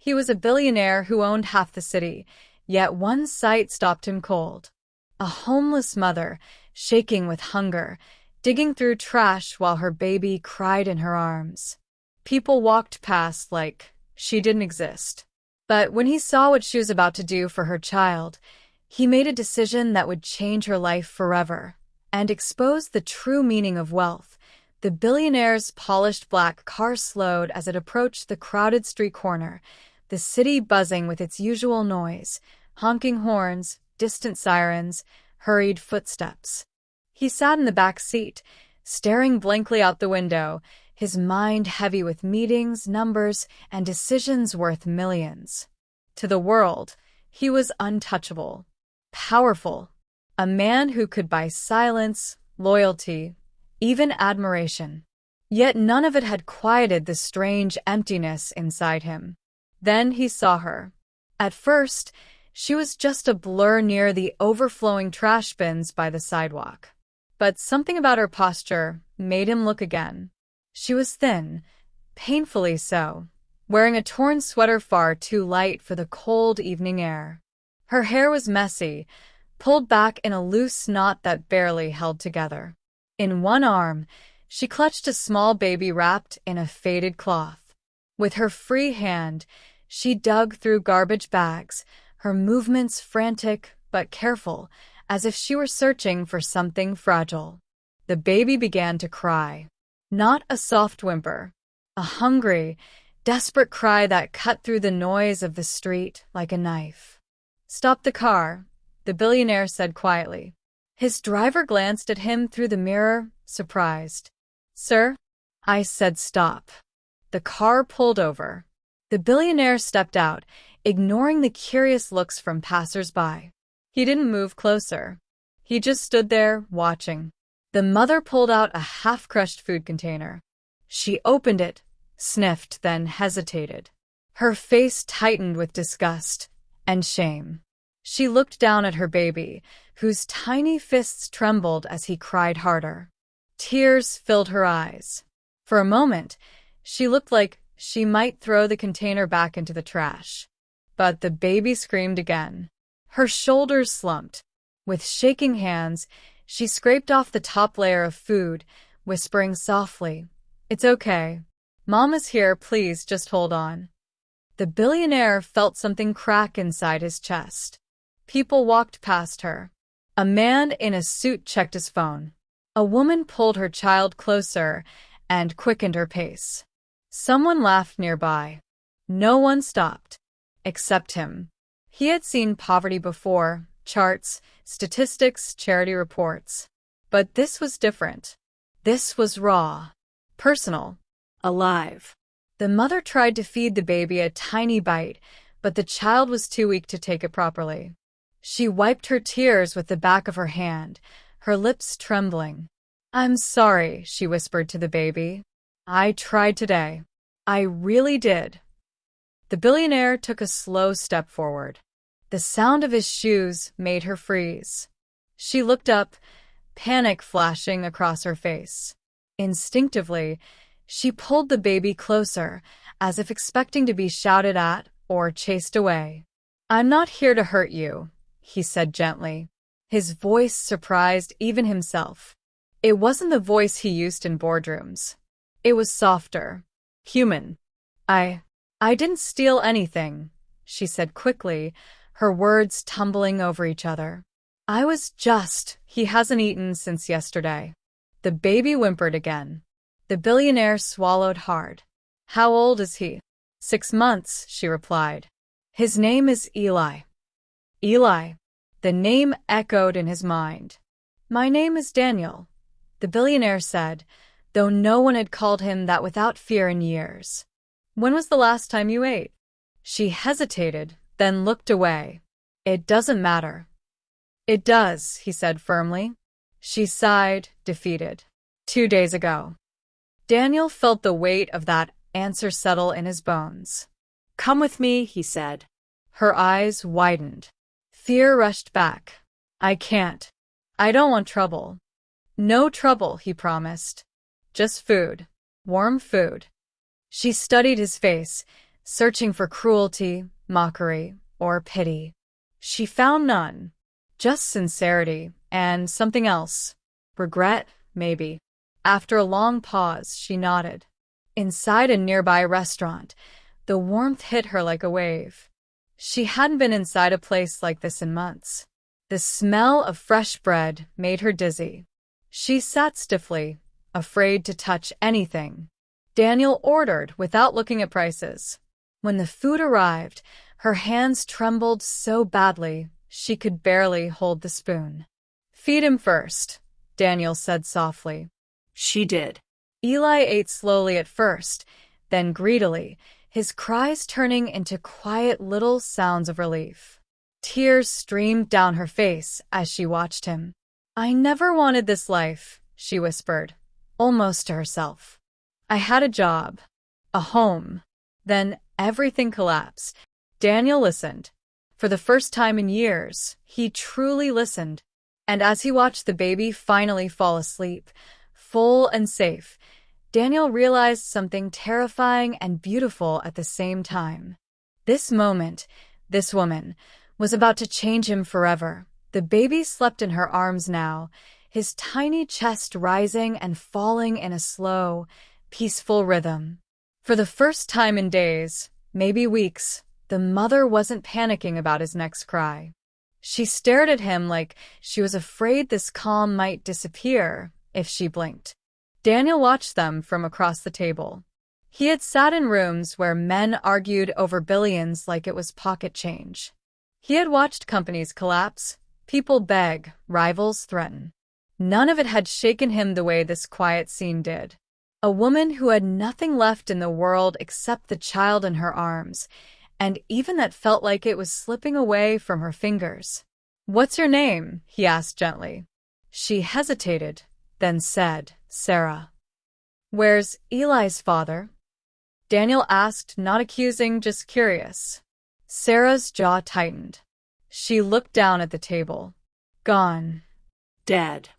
He was a billionaire who owned half the city, yet one sight stopped him cold. A homeless mother, shaking with hunger, digging through trash while her baby cried in her arms. People walked past like she didn't exist. But when he saw what she was about to do for her child, he made a decision that would change her life forever and expose the true meaning of wealth. The billionaire's polished black car slowed as it approached the crowded street corner, the city buzzing with its usual noise, honking horns, distant sirens, hurried footsteps. He sat in the back seat, staring blankly out the window, his mind heavy with meetings, numbers, and decisions worth millions. To the world, he was untouchable, powerful, a man who could buy silence, loyalty, even admiration. Yet none of it had quieted the strange emptiness inside him. Then he saw her. At first, she was just a blur near the overflowing trash bins by the sidewalk. But something about her posture made him look again. She was thin, painfully so, wearing a torn sweater far too light for the cold evening air. Her hair was messy, pulled back in a loose knot that barely held together. In one arm, she clutched a small baby wrapped in a faded cloth. With her free hand, she dug through garbage bags, her movements frantic but careful, as if she were searching for something fragile. The baby began to cry. Not a soft whimper, a hungry, desperate cry that cut through the noise of the street like a knife. "Stop the car," the billionaire said quietly. His driver glanced at him through the mirror, surprised. "Sir?" "I said stop." The car pulled over. The billionaire stepped out, ignoring the curious looks from passers-by. He didn't move closer. He just stood there, watching. The mother pulled out a half-crushed food container. She opened it, sniffed, then hesitated. Her face tightened with disgust and shame. She looked down at her baby, whose tiny fists trembled as he cried harder. Tears filled her eyes. For a moment, she looked like she might throw the container back into the trash. But the baby screamed again. Her shoulders slumped. With shaking hands, she scraped off the top layer of food, whispering softly, "It's okay. Mama's here, please just hold on." The billionaire felt something crack inside his chest. People walked past her. A man in a suit checked his phone. A woman pulled her child closer and quickened her pace. Someone laughed nearby. No one stopped. Except him. He had seen poverty before, charts, statistics, charity reports. But this was different. This was raw, personal, alive. The mother tried to feed the baby a tiny bite, but the child was too weak to take it properly. She wiped her tears with the back of her hand, her lips trembling. "I'm sorry," she whispered to the baby. "I tried today. I really did." The billionaire took a slow step forward. The sound of his shoes made her freeze. She looked up, panic flashing across her face. Instinctively, she pulled the baby closer, as if expecting to be shouted at or chased away. "I'm not here to hurt you," he said gently. His voice surprised even himself. It wasn't the voice he used in boardrooms. It was softer, human. I didn't steal anything," she said quickly, her words tumbling over each other. He hasn't eaten since yesterday." The baby whimpered again. The billionaire swallowed hard. "How old is he?" "6 months," she replied. "His name is Eli." Eli. The name echoed in his mind. "My name is Daniel," the billionaire said, though no one had called him that without fear in years. "When was the last time you ate?" She hesitated, then looked away. "It doesn't matter." "It does," he said firmly. She sighed, defeated. 2 days ago." Daniel felt the weight of that answer settle in his bones. "Come with me," he said. Her eyes widened. Fear rushed back. "I can't. I don't want trouble." "No trouble," he promised. "Just food. Warm food." She studied his face, searching for cruelty, mockery, or pity. She found none, just sincerity and something else. Regret, maybe. After a long pause, she nodded. Inside a nearby restaurant, the warmth hit her like a wave. She hadn't been inside a place like this in months. The smell of fresh bread made her dizzy. She sat stiffly, afraid to touch anything. Daniel ordered without looking at prices. When the food arrived, her hands trembled so badly she could barely hold the spoon. "Feed him first," Daniel said softly. She did. Eli ate slowly at first, then greedily, his cries turning into quiet little sounds of relief. Tears streamed down her face as she watched him. "I never wanted this life," she whispered, almost to herself. "I had a job, a home." Then everything collapsed. Daniel listened. For the first time in years, he truly listened. And as he watched the baby finally fall asleep, full and safe, Daniel realized something terrifying and beautiful at the same time. This moment, this woman, was about to change him forever. The baby slept in her arms now, his tiny chest rising and falling in a slow, peaceful rhythm. For the first time in days, maybe weeks, the mother wasn't panicking about his next cry. She stared at him like she was afraid this calm might disappear if she blinked. Daniel watched them from across the table. He had sat in rooms where men argued over billions like it was pocket change. He had watched companies collapse, people beg, rivals threaten. None of it had shaken him the way this quiet scene did. A woman who had nothing left in the world except the child in her arms, and even that felt like it was slipping away from her fingers. "What's your name?" he asked gently. She hesitated, then said, "Sarah." "Where's Eli's father?" Daniel asked, not accusing, just curious. Sarah's jaw tightened. She looked down at the table. "Gone." "Dead?"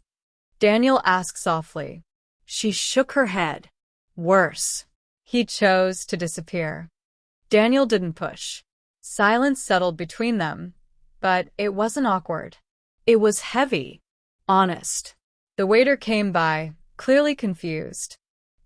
Daniel asked softly. She shook her head. "Worse." He chose to disappear. Daniel didn't push. Silence settled between them, but it wasn't awkward. It was heavy, honest. The waiter came by, clearly confused.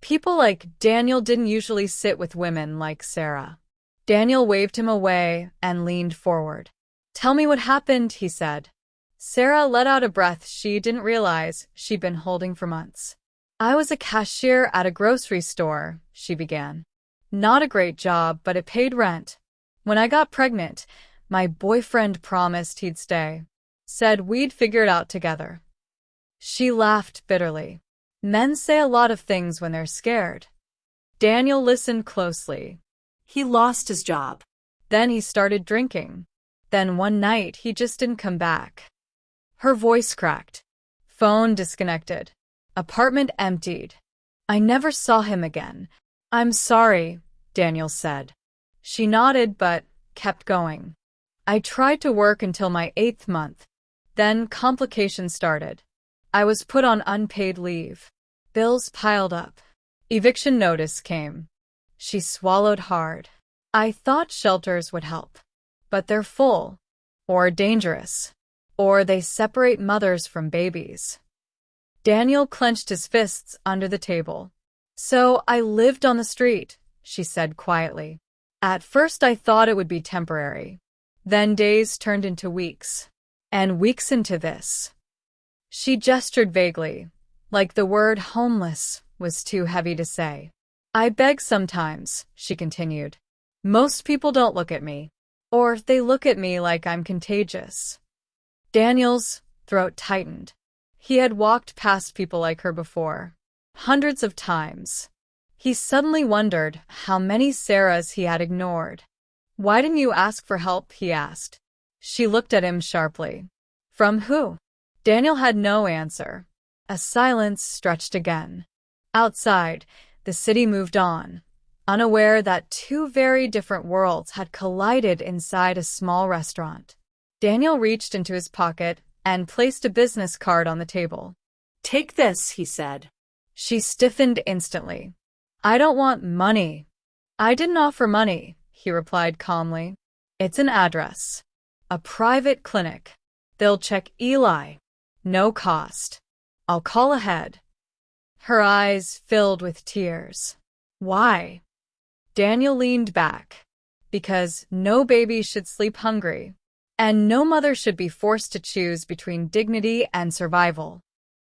People like Daniel didn't usually sit with women like Sarah. Daniel waved him away and leaned forward. "Tell me what happened," he said. Sarah let out a breath she didn't realize she'd been holding for months. "I was a cashier at a grocery store," she began. "Not a great job, but it paid rent. When I got pregnant, my boyfriend promised he'd stay. Said we'd figure it out together." She laughed bitterly. Men say a lot of things when they're scared. Daniel listened closely. "He lost his job." Then he started drinking. Then one night he just didn't come back. Her voice cracked. Phone disconnected. Apartment emptied. "I never saw him again." "I'm sorry," Daniel said. She nodded but kept going. "I tried to work until my 8th month. Then complications started. I was put on unpaid leave. Bills piled up. Eviction notice came." She swallowed hard. "I thought shelters would help. But they're full. Or dangerous. Or they separate mothers from babies." Daniel clenched his fists under the table. "So I lived on the street," she said quietly. "At first I thought it would be temporary. Then days turned into weeks. And weeks into this." She gestured vaguely, like the word homeless was too heavy to say. "I beg sometimes," she continued. "Most people don't look at me. Or they look at me like I'm contagious." Daniel's throat tightened. He had walked past people like her before. Hundreds of times. He suddenly wondered how many Sarahs he had ignored. "Why didn't you ask for help?" he asked. She looked at him sharply. "From who?" Daniel had no answer. A silence stretched again. Outside, the city moved on, unaware that two very different worlds had collided inside a small restaurant. Daniel reached into his pocket and placed a business card on the table. "Take this," he said. She stiffened instantly. "I don't want money." "I didn't offer money," he replied calmly. It's an address. A private clinic. They'll check Eli. No cost. I'll call ahead. Her eyes filled with tears. Why? Daniel leaned back. Because no baby should sleep hungry, and no mother should be forced to choose between dignity and survival.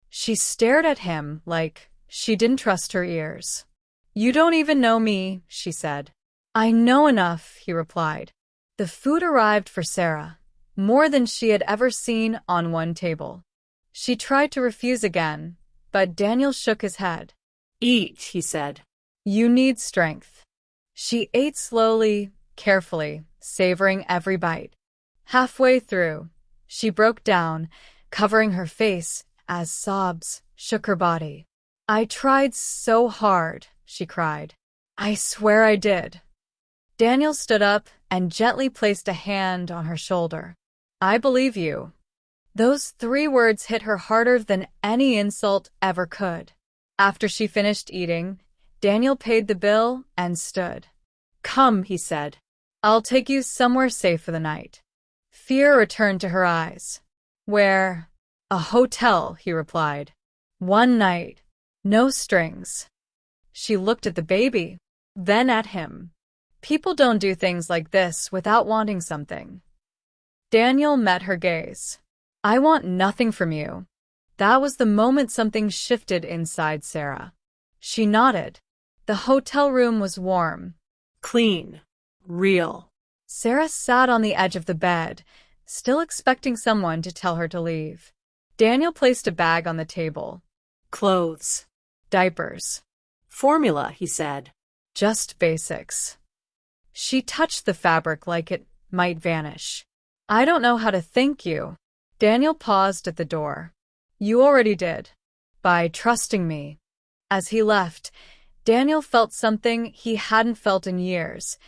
She stared at him like she didn't trust her ears. You don't even know me, she said. I know enough, he replied. The food arrived for Sarah, more than she had ever seen on one table. She tried to refuse again, but Daniel shook his head. Eat, he said. You need strength. She ate slowly, carefully, savoring every bite. Halfway through, she broke down, covering her face as sobs shook her body. I tried so hard, she cried. I swear I did. Daniel stood up and gently placed a hand on her shoulder. I believe you. Those 3 words hit her harder than any insult ever could. After she finished eating, Daniel paid the bill and stood. Come, he said. I'll take you somewhere safe for the night. Fear returned to her eyes. Where? A hotel, he replied. One night. No strings. She looked at the baby, then at him. People don't do things like this without wanting something. Daniel met her gaze. I want nothing from you. That was the moment something shifted inside Sarah. She nodded. The hotel room was warm. Clean. Real. Sarah sat on the edge of the bed, still expecting someone to tell her to leave. Daniel placed a bag on the table. Clothes. Diapers. Formula, he said. Just basics. She touched the fabric like it might vanish. I don't know how to thank you. Daniel paused at the door. You already did. By trusting me. As he left, Daniel felt something he hadn't felt in years.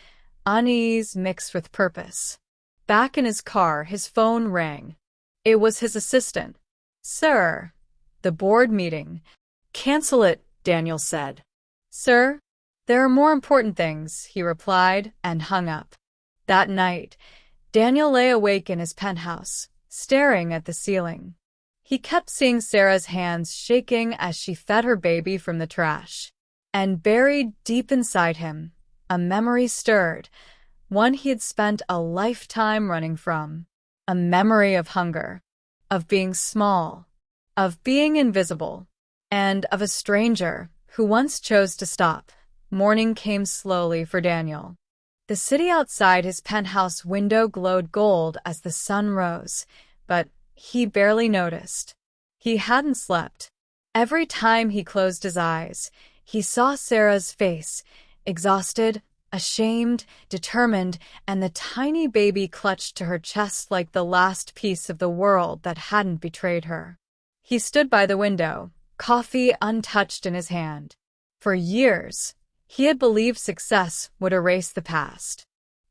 Unease mixed with purpose. Back in his car, his phone rang. It was his assistant. Sir. The board meeting. Cancel it, Daniel said. Sir? There are more important things, he replied and hung up. That night, Daniel lay awake in his penthouse, staring at the ceiling. He kept seeing Sarah's hands shaking as she fed her baby from the trash. And buried deep inside him, a memory stirred, one he had spent a lifetime running from. A memory of hunger, of being small, of being invisible, and of a stranger who once chose to stop. Morning came slowly for Daniel. The city outside his penthouse window glowed gold as the sun rose, but he barely noticed. He hadn't slept. Every time he closed his eyes, he saw Sarah's face, exhausted, ashamed, determined, and the tiny baby clutched to her chest like the last piece of the world that hadn't betrayed her. He stood by the window, coffee untouched in his hand. For years, he had believed success would erase the past.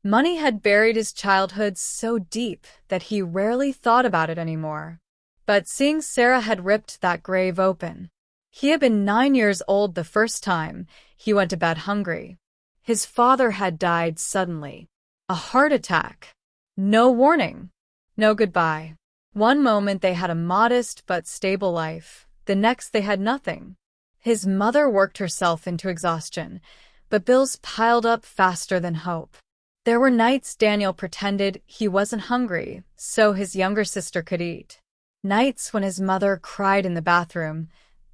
Money had buried his childhood so deep that he rarely thought about it anymore. But seeing Sarah had ripped that grave open. He had been 9 years old the first time he went to bed hungry. His father had died suddenly. A heart attack. No warning. No goodbye. One moment they had a modest but stable life. The next they had nothing. His mother worked herself into exhaustion, but bills piled up faster than hope. There were nights Daniel pretended he wasn't hungry so his younger sister could eat. Nights when his mother cried in the bathroom,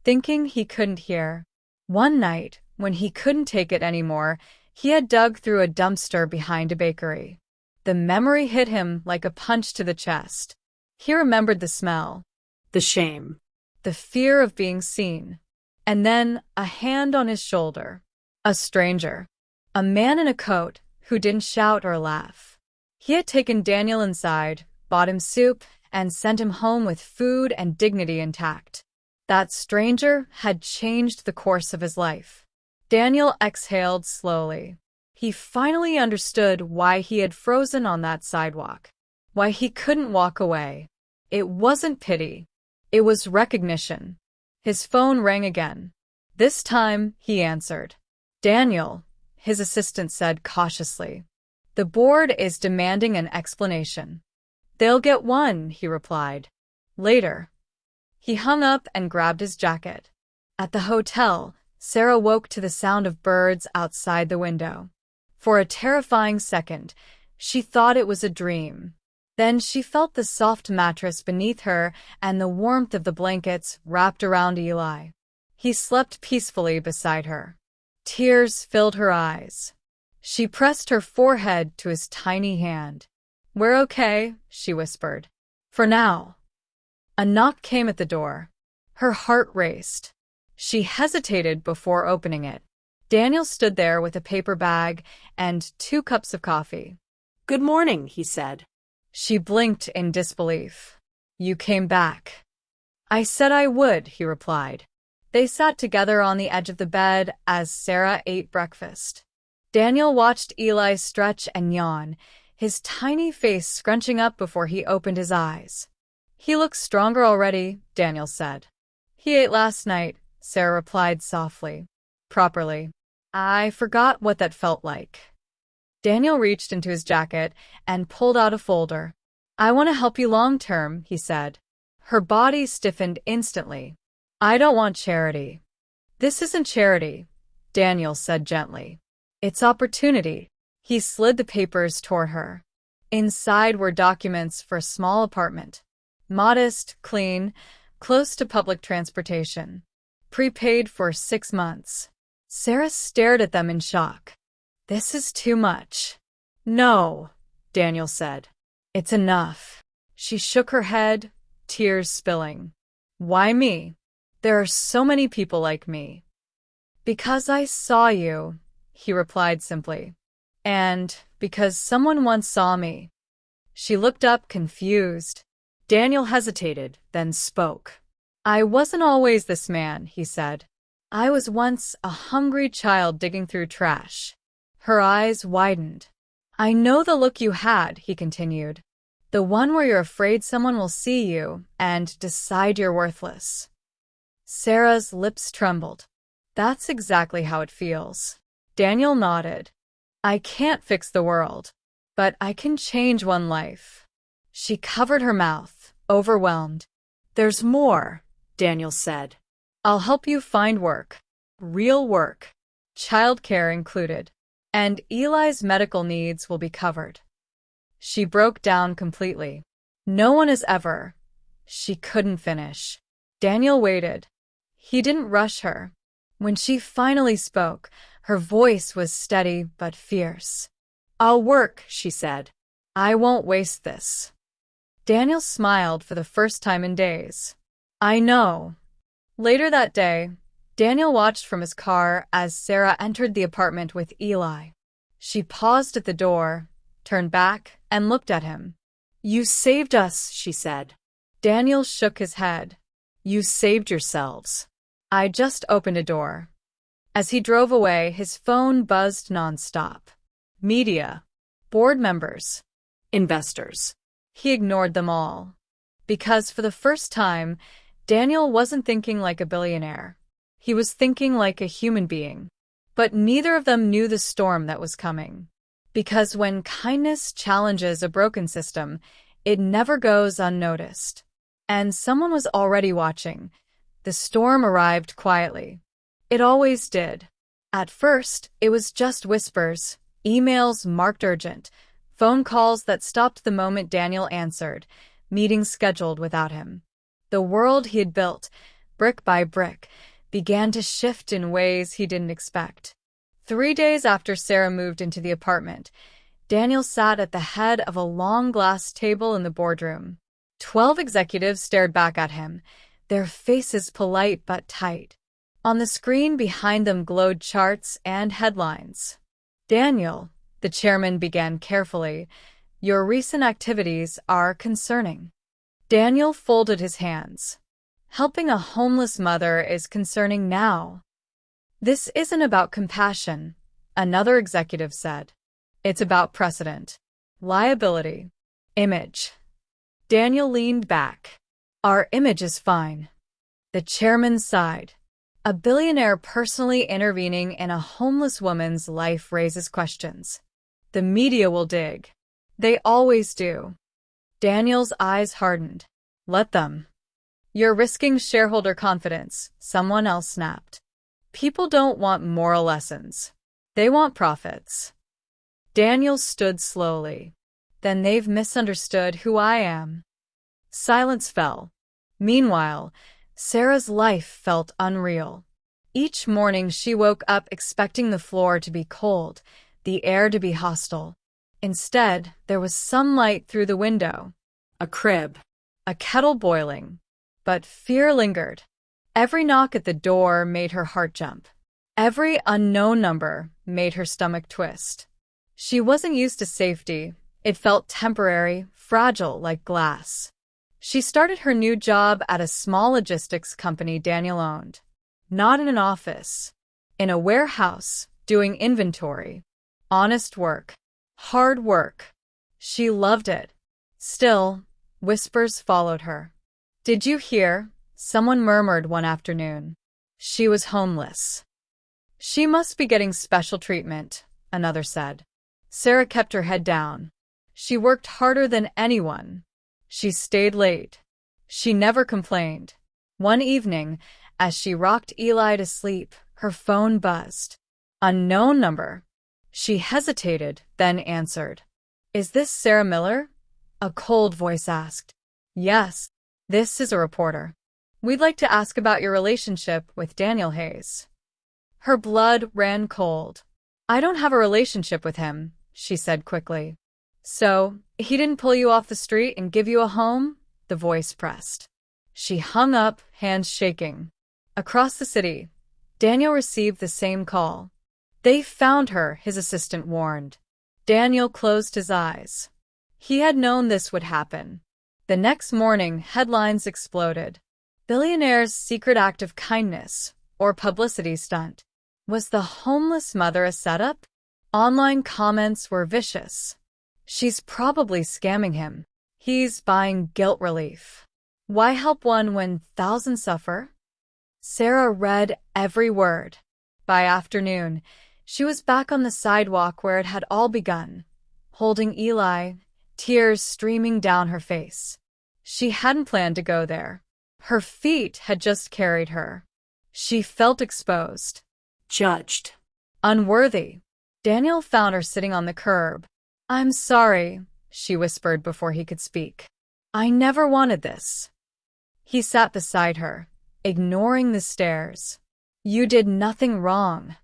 thinking he couldn't hear. One night, when he couldn't take it anymore, he had dug through a dumpster behind a bakery. The memory hit him like a punch to the chest. He remembered the smell. The shame. The fear of being seen. And then a hand on his shoulder. A stranger. A man in a coat who didn't shout or laugh. He had taken Daniel inside, bought him soup, and sent him home with food and dignity intact. That stranger had changed the course of his life. Daniel exhaled slowly. He finally understood why he had frozen on that sidewalk. Why he couldn't walk away. It wasn't pity. It was recognition. His phone rang again. This time, he answered. Daniel, his assistant said cautiously. The board is demanding an explanation. They'll get one, he replied. Later. He hung up and grabbed his jacket. At the hotel, Sarah woke to the sound of birds outside the window. For a terrifying second, she thought it was a dream. Then she felt the soft mattress beneath her and the warmth of the blankets wrapped around Eli. He slept peacefully beside her. Tears filled her eyes. She pressed her forehead to his tiny hand. "We're okay," she whispered. "For now." A knock came at the door. Her heart raced. She hesitated before opening it. Daniel stood there with a paper bag and 2 cups of coffee. "Good morning," he said. She blinked in disbelief. "You came back." "I said I would," he replied. They sat together on the edge of the bed as Sarah ate breakfast. Daniel watched Eli stretch and yawn, his tiny face scrunching up before he opened his eyes. "He looks stronger already," Daniel said. "He ate last night," Sarah replied softly. "Properly. I forgot what that felt like." Daniel reached into his jacket and pulled out a folder. "I want to help you long-term," he said. Her body stiffened instantly. "I don't want charity." "This isn't charity," Daniel said gently. "It's opportunity." He slid the papers toward her. Inside were documents for a small apartment. Modest, clean, close to public transportation. Prepaid for 6 months. Sarah stared at them in shock. "This is too much." "No," Daniel said. "It's enough." She shook her head, tears spilling. "Why me? There are so many people like me." "Because I saw you," he replied simply. "And because someone once saw me." She looked up, confused. Daniel hesitated, then spoke. "I wasn't always this man," he said. "I was once a hungry child digging through trash." Her eyes widened. "I know the look you had," he continued. "The one where you're afraid someone will see you and decide you're worthless." Sarah's lips trembled. "That's exactly how it feels." Daniel nodded. "I can't fix the world, but I can change one life." She covered her mouth, overwhelmed. "There's more," Daniel said. "I'll help you find work. Real work. Childcare included. And Eli's medical needs will be covered." She broke down completely. "No one has ever." She couldn't finish. Daniel waited. He didn't rush her. When she finally spoke, her voice was steady but fierce. "I'll work," she said. "I won't waste this." Daniel smiled for the first time in days. "I know." Later that day, Daniel watched from his car as Sarah entered the apartment with Eli. She paused at the door, turned back, and looked at him. "You saved us," she said. Daniel shook his head. "You saved yourselves. I just opened a door." As he drove away, his phone buzzed nonstop. Media. Board members. Investors. He ignored them all. Because for the first time, Daniel wasn't thinking like a billionaire. He was thinking like a human being. But neither of them knew the storm that was coming. Because when kindness challenges a broken system, it never goes unnoticed. And someone was already watching. The storm arrived quietly. It always did. At first, it was just whispers, emails marked urgent, phone calls that stopped the moment Daniel answered, meetings scheduled without him. The world he had built, brick by brick, began to shift in ways he didn't expect. 3 days after Sarah moved into the apartment, Daniel sat at the head of a long glass table in the boardroom. 12 executives stared back at him, their faces polite but tight. On the screen behind them glowed charts and headlines. "Daniel," the chairman began carefully, "your recent activities are concerning." Daniel folded his hands. "Helping a homeless mother is concerning now." "This isn't about compassion," another executive said. "It's about precedent, liability, image." Daniel leaned back. "Our image is fine." The chairman sighed. "A billionaire personally intervening in a homeless woman's life raises questions." The media will dig. They always do. Daniel's eyes hardened. Let them. You're risking shareholder confidence, someone else snapped. People don't want moral lessons. They want profits. Daniel stood slowly. Then they've misunderstood who I am. Silence fell. Meanwhile, Sarah's life felt unreal. Each morning she woke up expecting the floor to be cold, the air to be hostile. Instead, there was sunlight through the window. A crib. A kettle boiling. But fear lingered. Every knock at the door made her heart jump. Every unknown number made her stomach twist. She wasn't used to safety. It felt temporary, fragile like glass. She started her new job at a small logistics company Daniel owned. Not in an office. In a warehouse, doing inventory. Honest work. Hard work. She loved it. Still, whispers followed her. Did you hear? Someone murmured one afternoon. She was homeless. She must be getting special treatment, another said. Sarah kept her head down. She worked harder than anyone. She stayed late. She never complained. One evening, as she rocked Eli to sleep, her phone buzzed. Unknown number. She hesitated, then answered. Is this Sarah Miller? A cold voice asked. Yes, this is a reporter. We'd like to ask about your relationship with Daniel Hayes. Her blood ran cold. I don't have a relationship with him, she said quickly. So, he didn't pull you off the street and give you a home? The voice pressed. She hung up, hands shaking. Across the city, Daniel received the same call. They found her, his assistant warned. Daniel closed his eyes. He had known this would happen. The next morning, headlines exploded. Billionaire's secret act of kindness, or publicity stunt. Was the homeless mother a setup? Online comments were vicious. She's probably scamming him. He's buying guilt relief. Why help one when thousands suffer? Sarah read every word. By afternoon, she was back on the sidewalk where it had all begun, holding Eli, tears streaming down her face. She hadn't planned to go there. Her feet had just carried her. She felt exposed. Judged. Unworthy. Daniel found her sitting on the curb. I'm sorry, she whispered before he could speak. I never wanted this. He sat beside her, ignoring the stares. You did nothing wrong.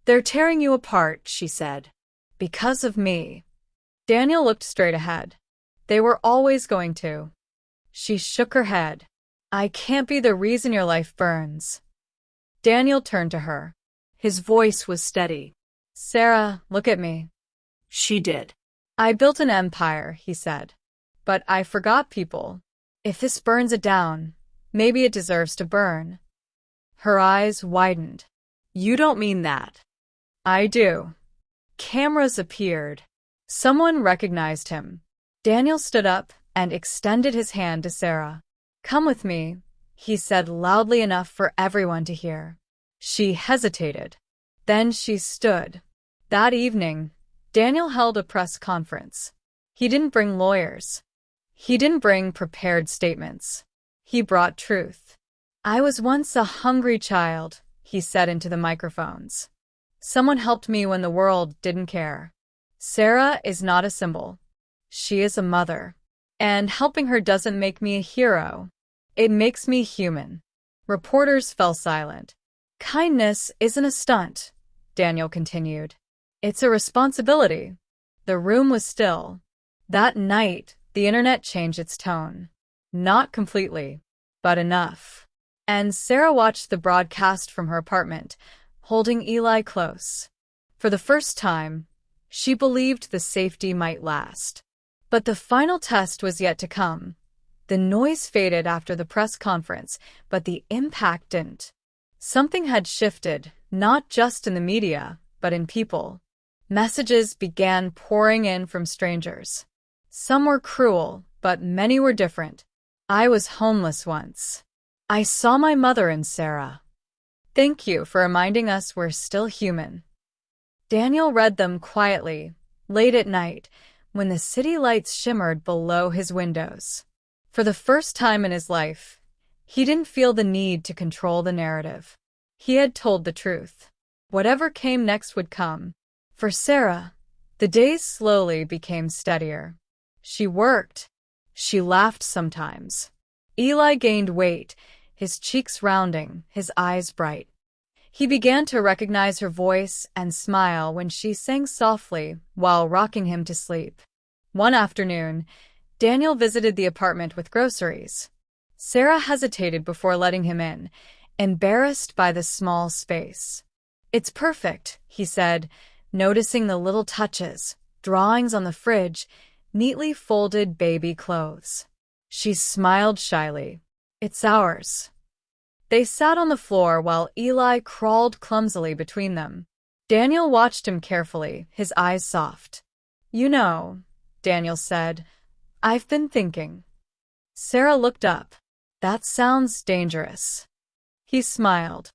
They're tearing you apart, she said. Because of me. Daniel looked straight ahead. They were always going to. She shook her head. I can't be the reason your life burns. Daniel turned to her. His voice was steady. Sarah, look at me. She did. I built an empire, he said. But I forgot people. If this burns it down, maybe it deserves to burn. Her eyes widened. You don't mean that. I do. Cameras appeared. Someone recognized him. Daniel stood up and extended his hand to Sarah. Come with me, he said loudly enough for everyone to hear. She hesitated. Then she stood. That evening, Daniel held a press conference. He didn't bring lawyers. He didn't bring prepared statements. He brought truth. I was once a hungry child, he said into the microphones. Someone helped me when the world didn't care. Sarah is not a symbol. She is a mother. And helping her doesn't make me a hero. It makes me human. Reporters fell silent. Kindness isn't a stunt, Daniel continued. It's a responsibility. The room was still. That night, the internet changed its tone. Not completely, but enough. And Sarah watched the broadcast from her apartment, holding Eli close. For the first time, she believed the safety might last. But the final test was yet to come. The noise faded after the press conference, but the impact didn't. Something had shifted, not just in the media, but in people. Messages began pouring in from strangers. Some were cruel, but many were different. I was homeless once. I saw my mother in Sarah. Thank you for reminding us we're still human. Daniel read them quietly, late at night, when the city lights shimmered below his windows. For the first time in his life, he didn't feel the need to control the narrative. He had told the truth. Whatever came next would come. For Sarah, the days slowly became steadier. She worked. She laughed sometimes. Eli gained weight, his cheeks rounding, his eyes bright. He began to recognize her voice and smile when she sang softly while rocking him to sleep. One afternoon, Daniel visited the apartment with groceries. Sarah hesitated before letting him in, embarrassed by the small space. "It's perfect," he said, noticing the little touches, drawings on the fridge, neatly folded baby clothes. She smiled shyly. "It's ours." They sat on the floor while Eli crawled clumsily between them. Daniel watched him carefully, his eyes soft. "You know," Daniel said, "I've been thinking." Sarah looked up. "That sounds dangerous." He smiled.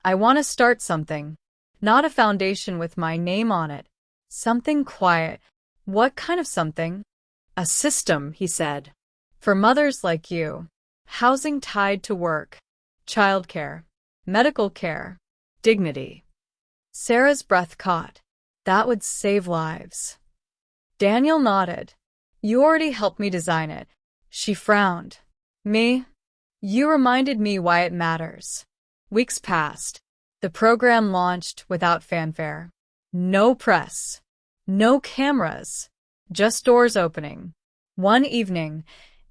"I want to start something. Not a foundation with my name on it. Something quiet." "What kind of something?" "A system," he said. "For mothers like you. Housing tied to work. Childcare. Medical care. Dignity." Sarah's breath caught. "That would save lives." Daniel nodded. "You already helped me design it." She frowned. "Me? You reminded me why it matters." Weeks passed. The program launched without fanfare. No press. No cameras. Just doors opening. One evening,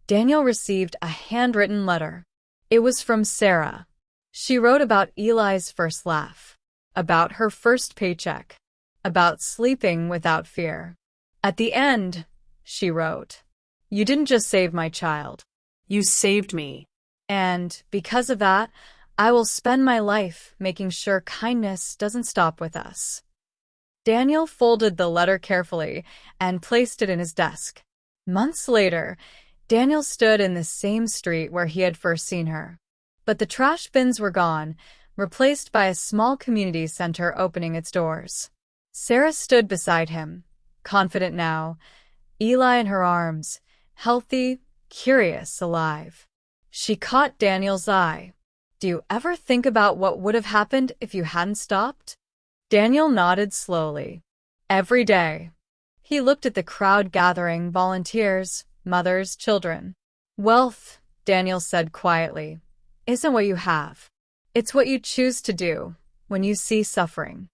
Daniel received a handwritten letter. It was from Sarah. She wrote about Eli's first laugh, about her first paycheck, about sleeping without fear. At the end, she wrote, "You didn't just save my child. You saved me. And because of that, I will spend my life making sure kindness doesn't stop with us." Daniel folded the letter carefully and placed it in his desk. Months later, Daniel stood in the same street where he had first seen her. But the trash bins were gone, replaced by a small community center opening its doors. Sarah stood beside him, confident now, Eli in her arms, healthy, curious, alive. She caught Daniel's eye. "Do you ever think about what would have happened if you hadn't stopped?" Daniel nodded slowly. "Every day." He looked at the crowd gathering, volunteers, mothers, children. "Wealth," Daniel said quietly, "isn't what you have. It's what you choose to do when you see suffering."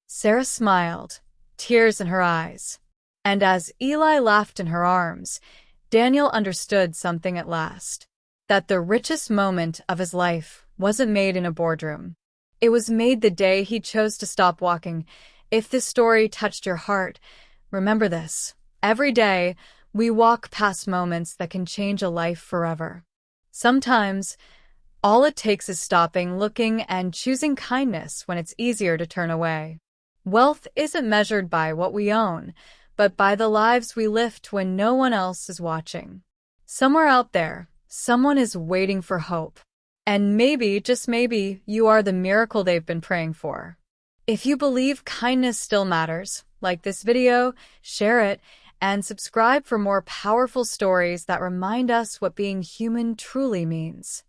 Sarah smiled, tears in her eyes. And as Eli laughed in her arms, Daniel understood something at last. That the richest moment of his life wasn't made in a boardroom. It was made the day he chose to stop walking. If this story touched your heart, remember this. Every day, we walk past moments that can change a life forever. Sometimes, all it takes is stopping, looking, and choosing kindness when it's easier to turn away. Wealth isn't measured by what we own, but by the lives we lift when no one else is watching. Somewhere out there, someone is waiting for hope. And maybe, just maybe, you are the miracle they've been praying for. If you believe kindness still matters, like this video, share it, and subscribe for more powerful stories that remind us what being human truly means.